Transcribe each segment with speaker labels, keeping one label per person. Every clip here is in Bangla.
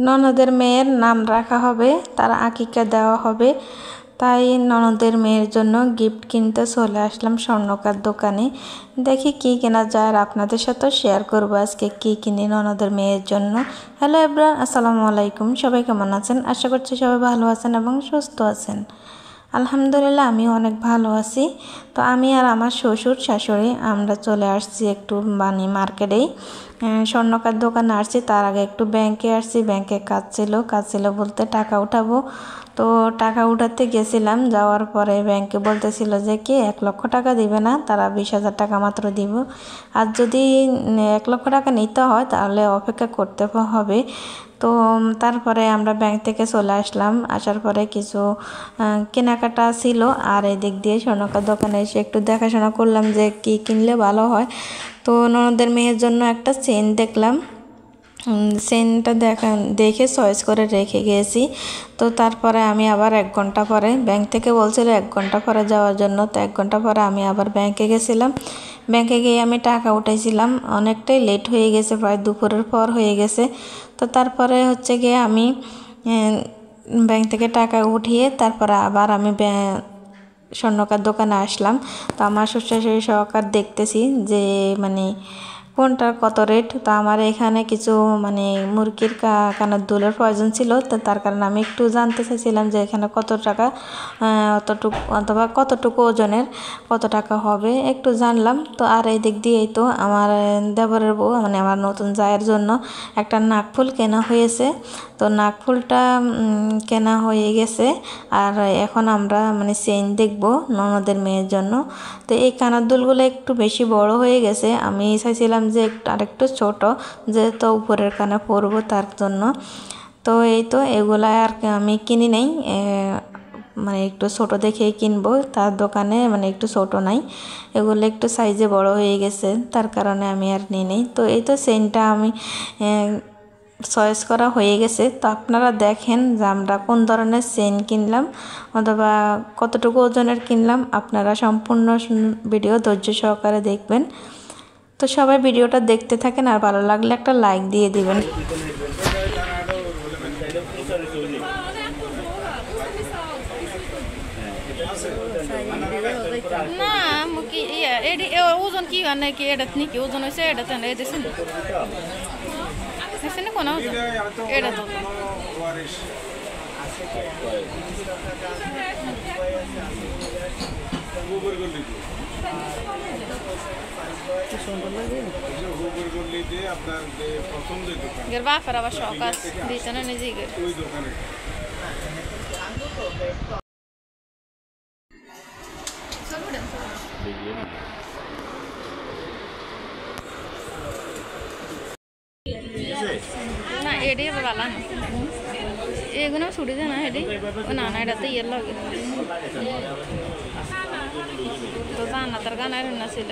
Speaker 1: ননদের মেয়ের নাম রাখা হবে, তার আকিকা দেওয়া হবে। তাই ননদের মেয়ের জন্য গিফট কিনতে চলে আসলাম স্বর্ণকার দোকানে। দেখি কি কেনা যায়, আর আপনাদের সাথেও শেয়ার করবো আজকে কি কিনি ননদের মেয়ের জন্য। হ্যালো এভরিওয়ান, আসসালামু আলাইকুম। সবাই কেমন আছেন? আশা করছি সবাই ভালো আছেন এবং সুস্থ আছেন। আলহামদুলিল্লাহ আমিও অনেক ভালো আছি। তো আমি আর আমার শ্বশুর শাশুড়ি আমরা চলে আসছি একটু মার্কেটেই স্বর্ণকার দোকানে আসছি। তার আগে একটু ব্যাংকে আসছি, ব্যাংকে কাজ ছিল বলতে টাকা উঠাবো। তো টাকা উঠাতে গেছিলাম, যাওয়ার পরে ব্যাংকে বলতেছিল যে কি 1 লক্ষ টাকা দিবে না, তারা 20,000 টাকা মাত্র দিব। আর যদি 1 লক্ষ টাকা নিতে হয় তাহলে অপেক্ষা করতে হবে। তো তারপরে আমরা ব্যাংক থেকে চলে আসলাম। আসার পরে কিছু কেনাকাটা ছিল, আর এদিক দিয়ে স্বর্ণকার দোকানে এসে একটু দেখাশোনা করলাম যে কি কিনলে ভালো হয়। তো ননদের মেয়ের জন্য একটা চেন দেখলাম, চেনটা দেখে চয়েস করে রেখে গিয়েছি। তো তারপরে আমি আবার 1 ঘন্টা পরে, ব্যাংক থেকে বলছিল 1 ঘন্টা পরে যাওয়ার জন্য, তো 1 ঘন্টা পরে আমি আবার ব্যাংকে গেছিলাম। ব্যাংকে গিয়ে আমি টাকা উঠাইছিলাম, অনেকটাই লেট হয়ে গেছে, প্রায় দুপুরের পর হয়ে গেছে। তো তারপরে হচ্ছে গিয়ে আমি ব্যাংক থেকে টাকা উঠিয়ে তারপরে আবার আমি স্বর্ণকার দোকানে আসলাম। তো আমার শ্বশুর সহকার দেখতেছি যে কোনটার কত রেট। তো আমার এখানে কিছু মুরগির কানের দুলের প্রয়োজন ছিল, তো তার কারণে আমি একটু জানতে চাইছিলাম যে এখানে কত টাকা, অতটুকু অথবা কতটুকু ওজনের কত টাকা হবে একটু জানলাম। তো আর এই দিক দিয়েই তো আমার দেবরের বউ আমার নতুন জায়ের জন্য একটা নাকফুল কেনা হয়েছে। তো নাকফুলটা কেনা হয়ে গেছে, আর এখন আমরা চেইন দেখবো ননদের মেয়ের জন্য। তো এই কানের দুলগুলো একটু বেশি বড় হয়ে গেছে, আমি চাইছিলাম যে আরেকটু ছোট, যেহেতু উপরের কানে পরবো তার জন্য। তো এই তো এগুলা আর আমি কিনি নাই, একটু ছোট দেখেই কিনবো, তার দোকানে একটু ছোট নাই, এগুলো একটু সাইজে বড় হয়ে গেছে, তার কারণে আমি আর নিই নাই। তো এই তো চেইনটা আমি চয়েস করা হয়ে গেছে। তো আপনারা দেখেন যে আমরা কোন ধরনের চেইন কিনলাম অথবা কতটুকু ওজনের কিনলাম, আপনারা সম্পূর্ণ ভিডিও ধৈর্য সহকারে দেখবেন। তো সবাই ভিডিওটা দেখতে থাকেন, আর ভালো লাগলে একটা লাইক দিয়ে দিবেন।
Speaker 2: না কি ওজন কি মানে কি এটা কি ওজন হয়েছে, এটা তো দেখছেন দেখছেন কোন ওজন এটা তো বাপের আবার শখ আছে দিতে না নিজে না এডি ভালো না, এগুলো ছুটি দেয় না এডি ও না না এটাতে ইয়ের লাগে তো জানা তার গানের না ছিল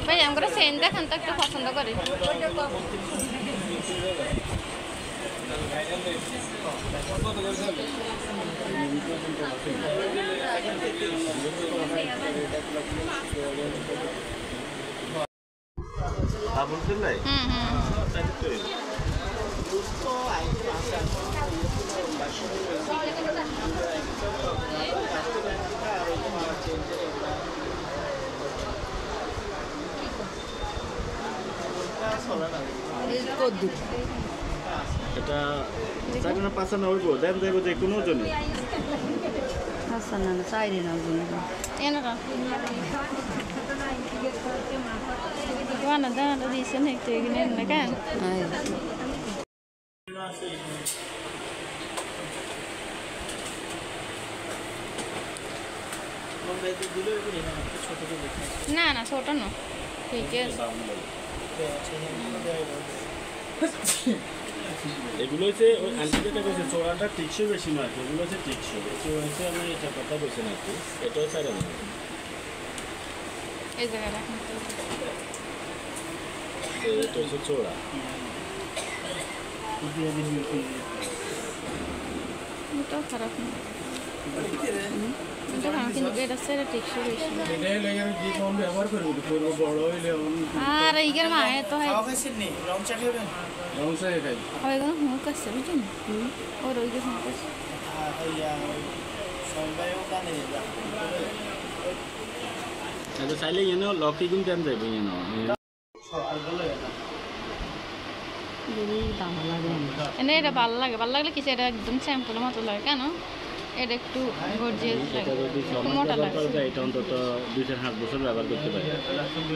Speaker 2: ভাই আমরা চেন দেখান তো একটু পছন্দ করি।
Speaker 3: এটা 4 না 5 হইব, দেন যাইব যে কোনো জনে
Speaker 2: আচ্ছা না না চাইরে না এনারা Johanna dan di sini tegen in kan. না না ছোট না ঠিক আছে
Speaker 3: এগুলো হচ্ছে ওই আন্টি যেটা কইছে চোরাটা টিকসই বেশি নয়, এগুলো হচ্ছে টিকসই। এগুলো হচ্ছে আমি এটা কথা বলছেন আর কি, এটাও চাই না।
Speaker 2: এই জায়গায় রাখুন তো।
Speaker 3: এটা হচ্ছে চোরা।
Speaker 2: এটাও খারাপ না, এটা খারাপ কিন্তু এটা সেটা টিকসই বেশি।
Speaker 4: এটাই লাগে আমি যে ফোন ব্যবহার করব করব বড় হইলে
Speaker 2: আর এইটার মায়ে তো হয়
Speaker 4: রং চা খাবেন রং চা খাই
Speaker 2: হয় কোনো হুঁক আছে বুঝছেন, ওর ওই যে হুঁক আছে।
Speaker 3: আচ্ছা চাইলে এনে লকি গুণ দেন যাইবে এনে
Speaker 2: এনে এটা ভালো লাগে, ভালো লাগলে কিছু এটা একদম স্যাম্পলের মতো লাগে কেন, এটা একটু গর্জিয়াস লাগে, মোটা লাগে।
Speaker 3: এটা অন্তত 2.5 বছর ব্যবহার করতে পারে।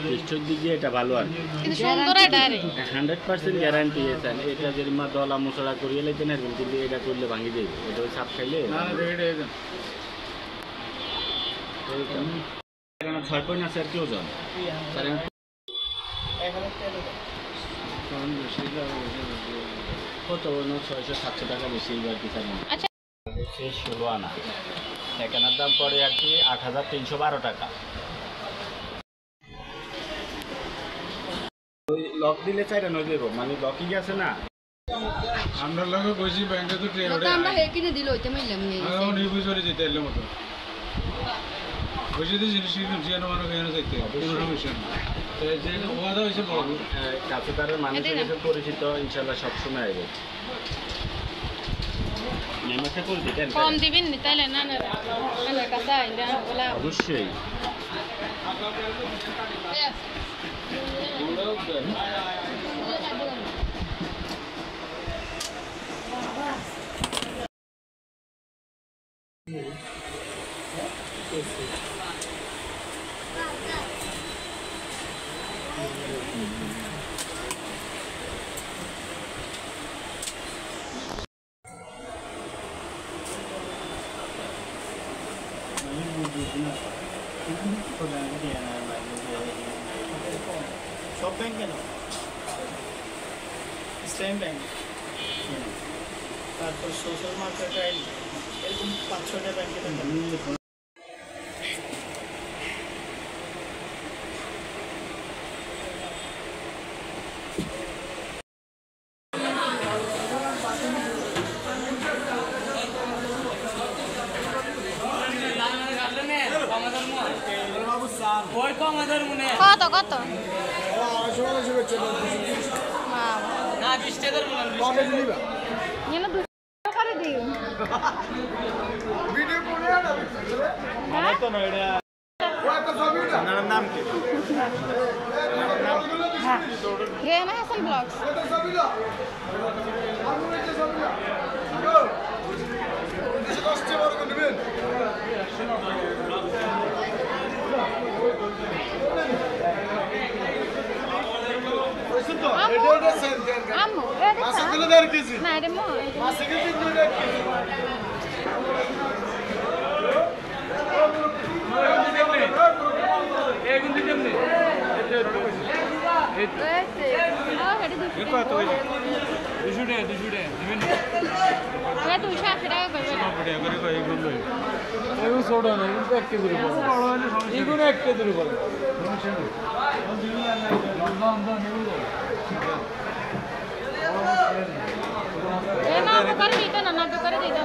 Speaker 3: টেস্টের দিক দিয়ে এটা ভালো আর
Speaker 2: কিন্তু সুন্দর এটা রে
Speaker 3: 100% গ্যারান্টি আছে। এটা যদি মা দলা মশলা করিয়ে লাইতে না, কিন্তু এটা করলে ভাঙি যাবে। এটা ওই সাপ খাইলে
Speaker 4: না রেড হয়ে যান।
Speaker 3: 6 পয়েন্ট আছে আর কেউ যান কত 600-700 টাকা বেশি আর কি জানেন।
Speaker 2: আচ্ছা
Speaker 3: 16 আনা এখানের দাম পড়ে আর কি 8312 টাকা। ওই লক দিলে চাইটা নয় দেবো, মানে লকিং আছে না।
Speaker 4: আমরা লগে কইছি ব্যাংকে তো ট্রেন ওটা
Speaker 2: আমরা হে কিনে দিল ওইতে মাইলাম
Speaker 4: আমি নিবি সরে যেতে এলো মতো কইছি যে জিনিস কিনছি আর মানে কেন যাইতে কোনো সমস্যা না। যে ওয়াদা হইছে বড়
Speaker 3: কাছেদারের মানুষের কাছে পরিচিত, ইনশাল্লাহ সবসময় আসবে। নেমাকে করে দিতেন
Speaker 2: কম দিবেন নি তাইলে না না না কাঁচা এটা বলা
Speaker 3: অবশ্যই।
Speaker 4: সব ব্যাংক কেন ইসলাম ব্যাংক তারপর সোশ্যাল মার্কেট এরকম 5-6টা ব্যাংকে
Speaker 2: কত কত
Speaker 4: না 20 টাকার মনে নিবা
Speaker 2: যেন 2 করে দিও
Speaker 4: ভিডিও করে না
Speaker 2: হ্যাঁ
Speaker 4: তো না এটা ওটা ছবি না নাম কি
Speaker 2: হ্যাঁ রেহানা হাসান ব্লগস
Speaker 4: এটা ছবি দাও আমি এটা ছবি দাও গো এটা কষ্ট বড় করে দিবেন
Speaker 2: আম্মু এটা
Speaker 4: মাছ কিলো দেড় কেজি
Speaker 2: না এটা মো
Speaker 4: মাছ কেজি 1 কেজি এখন দিতেন নে কত 200 টাকা দিবেন
Speaker 2: এটা 280 টাকা করবে না
Speaker 4: করে কই গুলো এগুলো ছোট না কিন্তু 1 কেজির উপর বড় হলে সমস্যা এগুলো 1 কেজির উপর সমস্যা নেই
Speaker 2: না করে দিতে না করে দিতে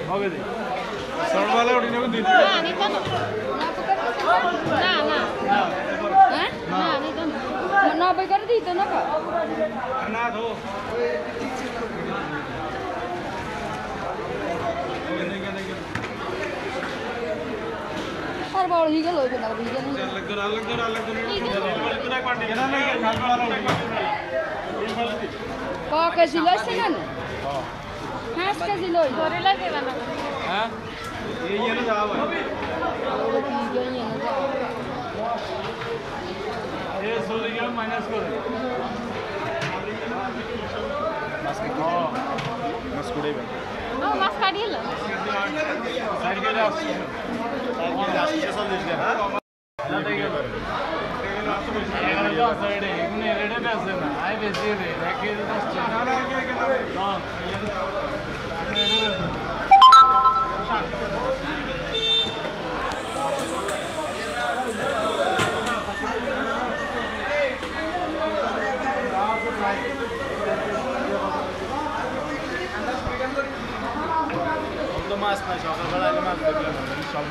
Speaker 4: হবে দি সরবালা ওড়ি নেব দিতে
Speaker 2: না নিতে না না না হ্যাঁ না নিতে না 90 করে দিতে না
Speaker 4: না ধো
Speaker 2: আর বড় হয়ে গেল ওইটা হয়ে গেল ক কেজি লইছে না হ্যাঁ কেজি লই ধরে লাগে না
Speaker 4: হ্যাঁ এই যেন যাও এ সোলিয়াম মাইনাস করে মাছ কুড়াইবে
Speaker 2: ও মাছ কাটিল
Speaker 4: সাইড গেলে আসছে না দেখে এগুলো রেডে আছে না আই বেশি রে মাছ নাই সকালবেলা মাছ দেখলাম সব